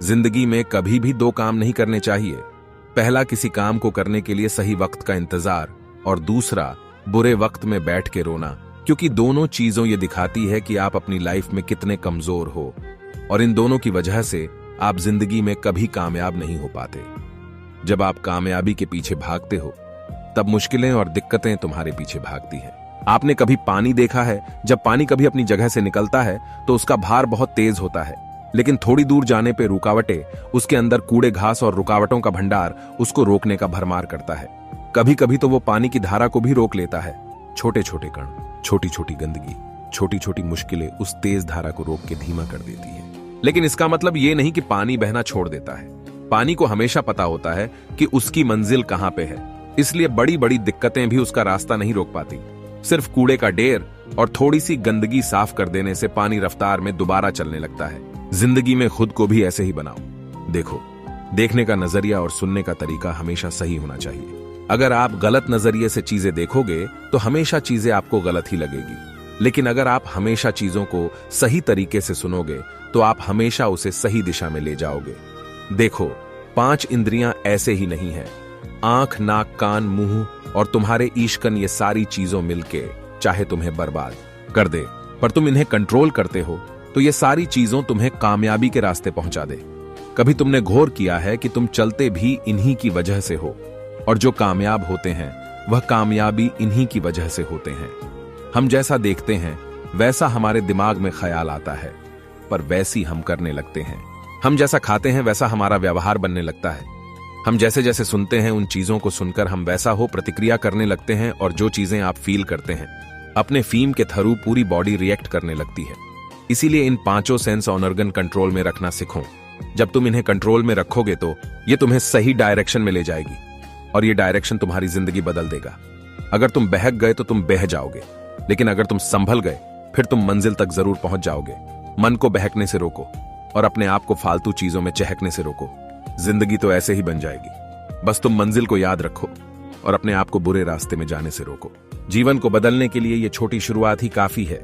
जिंदगी में कभी भी दो काम नहीं करने चाहिए। पहला, किसी काम को करने के लिए सही वक्त का इंतजार, और दूसरा, बुरे वक्त में बैठ के रोना, क्योंकि दोनों चीजों ये दिखाती है कि आप अपनी लाइफ में कितने कमजोर हो, और इन दोनों की वजह से आप जिंदगी में कभी कामयाब नहीं हो पाते। जब आप कामयाबी के पीछे भागते हो, तब मुश्किलें और दिक्कतें तुम्हारे पीछे भागती हैं। आपने कभी पानी देखा है? जब पानी कभी अपनी जगह से निकलता है तो उसका भार बहुत तेज होता है, लेकिन थोड़ी दूर जाने पे रुकावटें, उसके अंदर कूड़े घास और रुकावटों का भंडार उसको रोकने का भरमार करता है। कभी कभी तो वो पानी की धारा को भी रोक लेता है। छोटे छोटे कण, छोटी छोटी गंदगी, छोटी छोटी मुश्किलें उस तेज धारा को रोक के धीमा कर देती है। लेकिन इसका मतलब ये नहीं कि पानी बहना छोड़ देता है। पानी को हमेशा पता होता है कि उसकी मंजिल कहां पे है, इसलिए बड़ी बड़ी दिक्कतें भी उसका रास्ता नहीं रोक पाती। सिर्फ कूड़े का ढेर और थोड़ी सी गंदगी साफ कर देने से पानी रफ्तार में दोबारा चलने लगता है। जिंदगी में खुद को भी ऐसे ही बनाओ। देखो, देखने का नजरिया और सुनने का तरीका हमेशा सही होना चाहिए। अगर आप गलत नजरिए से चीजें देखोगे तो हमेशा चीजें आपको गलत ही लगेगी, लेकिन अगर आप हमेशा चीजों को सही तरीके से सुनोगे तो आप हमेशा उसे सही दिशा में ले जाओगे। देखो, 5 इंद्रियां ऐसे ही नहीं है। आंख, नाक, कान, मुंह और तुम्हारे ईशकन, ये सारी चीजों मिलके चाहे तुम्हें बर्बाद कर दे, पर तुम इन्हें कंट्रोल करते हो तो ये सारी चीजों तुम्हें कामयाबी के रास्ते पहुंचा दे। कभी तुमने घोर किया है कि तुम चलते भी इन्हीं की वजह से हो, और जो कामयाब होते हैं वह कामयाबी इन्हीं की वजह से होते हैं। हम जैसा देखते हैं वैसा हमारे दिमाग में ख्याल आता है, पर वैसी हम करने लगते हैं। हम जैसा खाते हैं वैसा हमारा व्यवहार बनने लगता है। हम जैसे जैसे सुनते हैं उन चीजों को सुनकर हम वैसा हो प्रतिक्रिया करने लगते हैं, और जो चीजें आप फील करते हैं अपने फीम के थ्रू पूरी बॉडी रिएक्ट करने लगती है। इसीलिए इन 5 सेंस ऑर्गन कंट्रोल में रखना सीखो। जब तुम इन्हें कंट्रोल में रखोगे तो ये तुम्हें सही डायरेक्शन में ले जाएगी, और ये डायरेक्शन तुम्हारी जिंदगी बदल देगा। अगर तुम बहक गए तो तुम बह जाओगे, लेकिन अगर तुम संभल गए फिर तुम मंजिल तक जरूर पहुंच जाओगे। मन को बहकने से रोको और अपने आप को फालतू चीजों में चहकने से रोको। जिंदगी तो ऐसे ही बन जाएगी। बस तुम मंजिल को याद रखो और अपने आप को बुरे रास्ते में जाने से रोको। जीवन को बदलने के लिए ये छोटी शुरुआत ही काफी है।